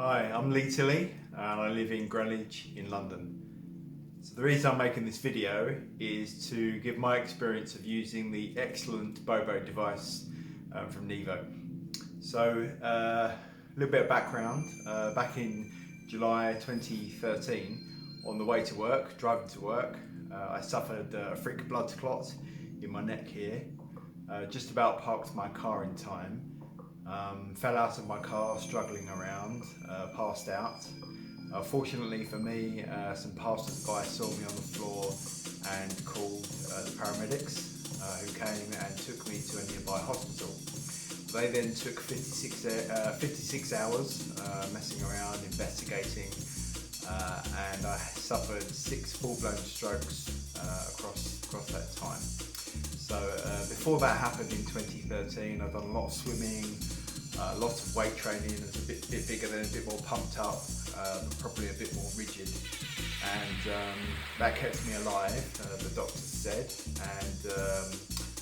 Hi, I'm Tilley and I live in Greenwich in London. So the reason I'm making this video is to give my experience of using the excellent Bobo device from Niva. So a little bit of background, back in July 2013, on the way to work, driving to work, I suffered a freak blood clot in my neck here. Just about parked my car in time. Fell out of my car, struggling around, passed out. Fortunately for me, some passers-by saw me on the floor and called the paramedics, who came and took me to a nearby hospital. They then took 56 hours messing around, investigating, and I suffered 6 full-blown strokes across that time. So before that happened in 2013, I've done a lot of swimming, lots of weight training. It's a bit bigger than, a bit more pumped up, but probably a bit more rigid. And that kept me alive, the doctor said. And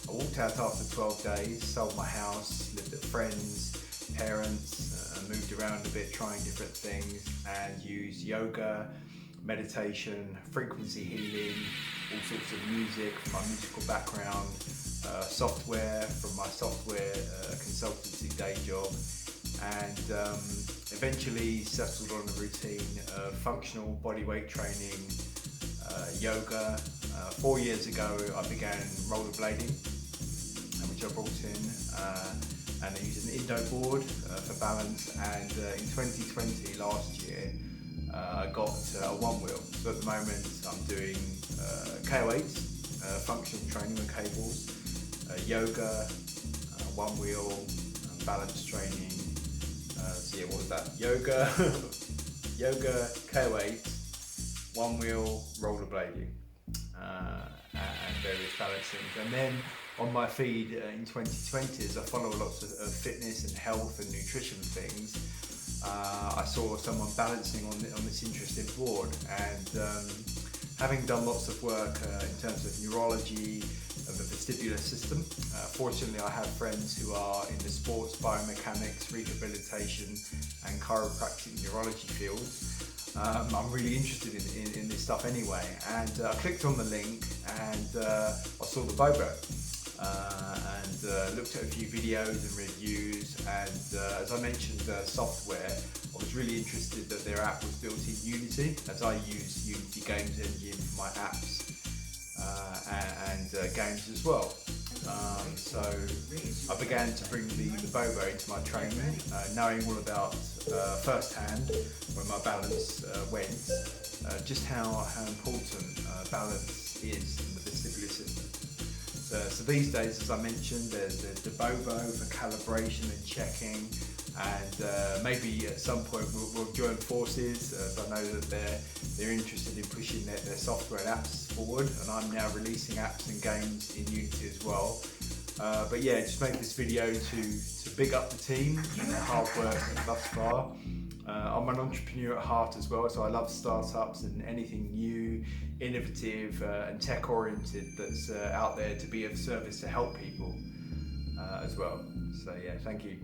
I walked out after 12 days, sold my house, lived at friends, parents, moved around a bit, trying different things, and used yoga, meditation, frequency healing, all sorts of music from my musical background, software from my software consultancy day job, and eventually settled on a routine of functional bodyweight training, yoga. 4 years ago I began rollerblading, which I brought in, and I used an Indo board for balance, and in 2020, last year, I got a one wheel. So at the moment I'm doing KO8, functional training with cables, yoga, one wheel, balance training. So yeah, what was that? Yoga, KO8, one wheel, rollerblading, and various balance things. And then on my feed in 2020, as I follow lots of fitness and health and nutrition things, I saw someone balancing on this interesting board, and having done lots of work in terms of neurology, of the vestibular system. Fortunately, I have friends who are in the sports, biomechanics, rehabilitation and chiropractic neurology fields. I'm really interested in this stuff anyway, and I clicked on the link, and I saw the Bobo, and looked at a few videos and reviews, and as I mentioned, software, I was really interested that their app was built in Unity, as I use Unity Games Engine for my apps and games as well. So I began to bring the Bobo into my training, knowing all about firsthand when my balance went, just how important balance is in the vestibular system. So these days, as I mentioned, there's the Bobo for calibration and checking, and maybe at some point we'll join forces. I know that they're interested in pushing their software and apps forward, and I'm now releasing apps and games in Unity as well. But yeah, just make this video to big up the team and their hard work thus far. I'm an entrepreneur at heart as well, so I love startups and anything new, innovative and tech oriented that's out there to be of service to help people as well. So yeah, thank you.